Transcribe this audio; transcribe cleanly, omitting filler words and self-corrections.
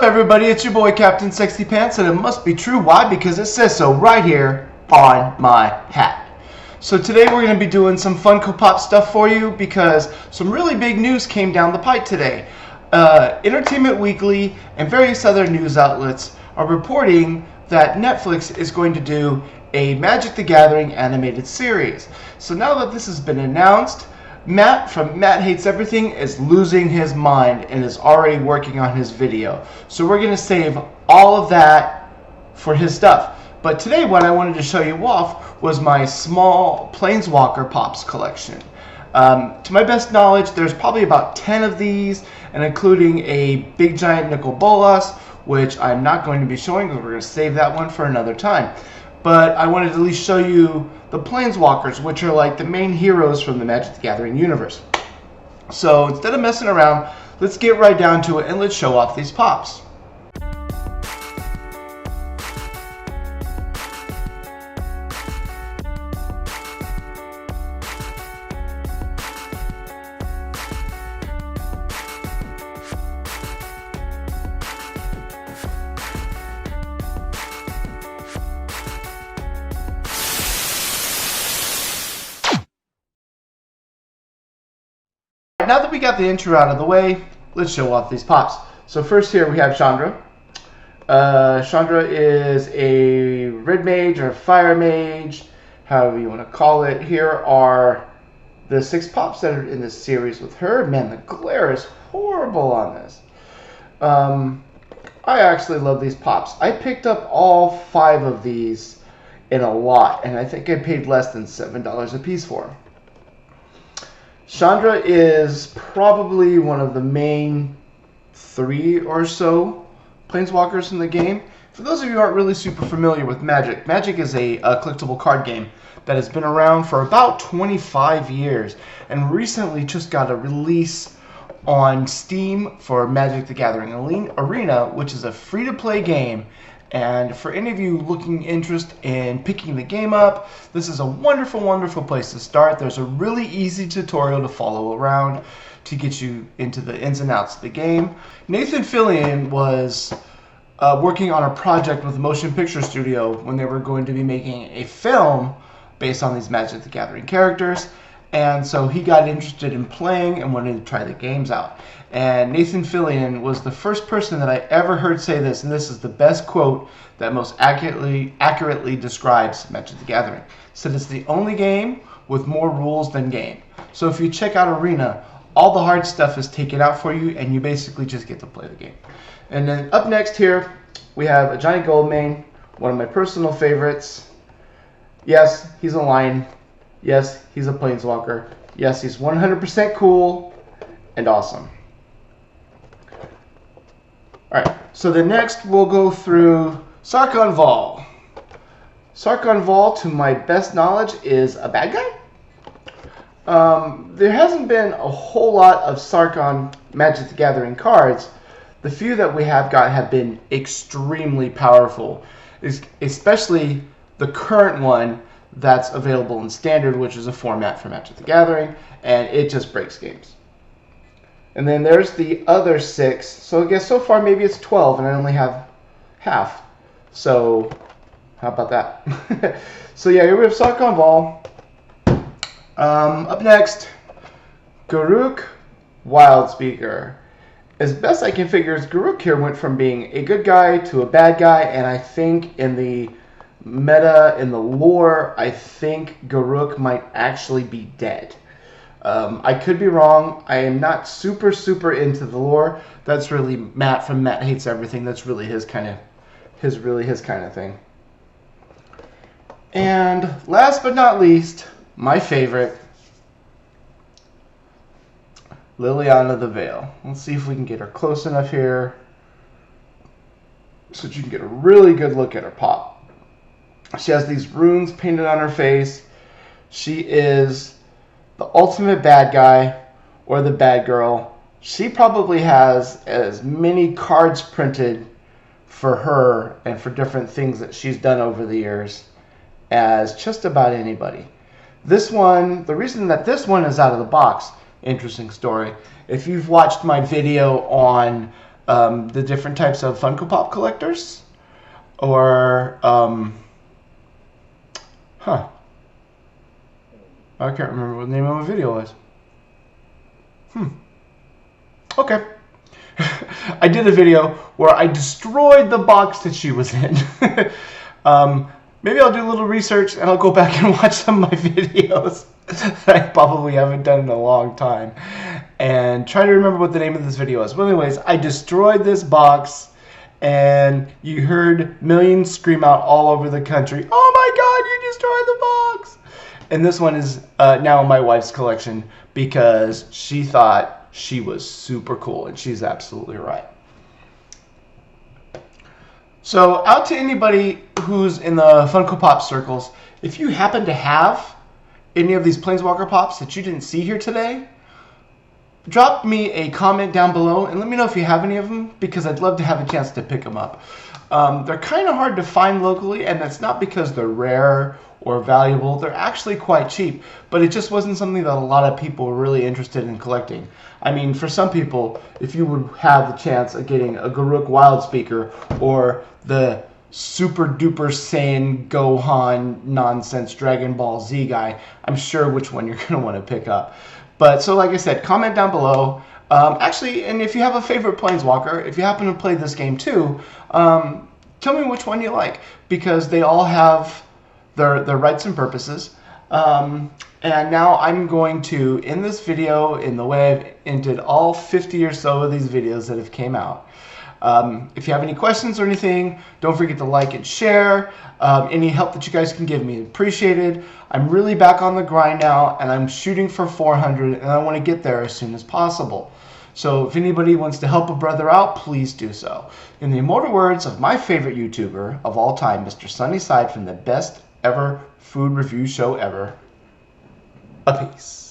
up, everybody? It's your boy Captain Sexy Pants, and it must be true. Why? Because it says so right here on my hat. So today we're going to be doing some Funko Pop stuff for you because some really big news came down the pipe today. Entertainment Weekly and various other news outlets are reporting that Netflix is going to do a Magic the Gathering animated series. So now that this has been announced, Matt from Matt Hates Everything is losing his mind and is already working on his video. So we're going to save all of that for his stuff. But today what I wanted to show you off was my small Planeswalker Pops collection. To my best knowledge, there's probably about 10 of these, and including a big giant nickel bolas, which I'm not going to be showing because we're going to save that one for another time. But I wanted to at least show you the Planeswalkers, which are like the main heroes from the Magic the Gathering universe. So instead of messing around, let's get right down to it and let's show off these pops. Now that we got the intro out of the way, let's show off these pops. So first here we have Chandra. Chandra is a red mage or fire mage, however you want to call it. Here are the 6 pops that are in this series with her. Man, the glare is horrible on this. I actually love these pops. I picked up all 5 of these in a lot, and I think I paid less than $7 a piece for them. Chandra is probably one of the main 3 or so Planeswalkers in the game. For those of you who aren't really super familiar with Magic, Magic is a collectible card game that has been around for about 25 years and recently just got a release on Steam for Magic the Gathering Arena, which is a free-to-play game. And for any of you looking interest in picking the game up, this is a wonderful, wonderful place to start. There's a really easy tutorial to follow around to get you into the ins and outs of the game. Nathan Fillion was working on a project with the Motion Picture Studio when they were going to be making a film based on these Magic the Gathering characters. And so he got interested in playing and wanted to try the games out. And Nathan Fillion was the first person that I ever heard say this, and this is the best quote that most accurately describes Magic the Gathering. He said it's the only game with more rules than game. So if you check out Arena, all the hard stuff is taken out for you, and you basically just get to play the game. And then up next here, we have a Giant Goldmane, one of my personal favorites. Yes, he's a lion. Yes, he's a Planeswalker. Yes, he's 100% cool and awesome. Alright, so the next we'll go through Sarkhan Vol. Sarkhan Vol, to my best knowledge, is a bad guy. There hasn't been a whole lot of Sarkhan Magic the Gathering cards. The few that we have got have been extremely powerful, especially the current one that's available in Standard, which is a format for Magic the Gathering, and it just breaks games. And then there's the other 6. So I guess so far maybe it's 12, and I only have half. So how about that? So yeah, here we have Sarkhan Vol. Up next, Garok Wildspeaker. As best I can figure, Garok here went from being a good guy to a bad guy, and I think in the meta, in the lore, I think Garok might actually be dead. I could be wrong. I am not super into the lore. That's really Matt from Matt Hates Everything. That's really his kind of thing. And last but not least, my favorite, Lilliana the Veil. Let's see if we can get her close enough here so that you can get a really good look at her pop. She has these runes painted on her face. She is the ultimate bad guy or the bad girl. She probably has as many cards printed for her and for different things that she's done over the years as just about anybody. This one, the reason that this one is out of the box, interesting story. If you've watched my video on the different types of Funko Pop collectors, or I can't remember what the name of the video was. Okay. I did a video where I destroyed the box that she was in. Maybe I'll do a little research and I'll go back and watch some of my videos that I probably haven't done in a long time and try to remember what the name of this video is. Well, anyways, I destroyed this box and you heard millions scream out all over the country, "Oh my God, you destroyed the box!" And this one is now in my wife's collection because she thought she was super cool, and she's absolutely right. So out to anybody who's in the Funko Pop circles, if you happen to have any of these Planeswalker Pops that you didn't see here today, drop me a comment down below and let me know if you have any of them, because I'd love to have a chance to pick them up. They're kind of hard to find locally, and that's not because they're rare or valuable. They're actually quite cheap, but it just wasn't something that a lot of people were really interested in collecting. I mean, for some people, if you would have the chance of getting a Garok Wild Speaker or the super duper Saiyan Gohan nonsense Dragon Ball Z guy, I'm sure which one you're going to want to pick up. But so like I said, comment down below. Actually, and if you have a favorite Planeswalker, if you happen to play this game too, tell me which one you like, because they all have their rights and purposes. And now I'm going to end this video in the way I've ended all 50 or so of these videos that have came out. If you have any questions or anything, don't forget to like and share. Any help that you guys can give me, appreciated. I'm really back on the grind now, and I'm shooting for 400, and I want to get there as soon as possible. So if anybody wants to help a brother out, please do so. In the immortal words of my favorite YouTuber of all time, Mr. Sunnyside from the best ever food review show ever, a peace.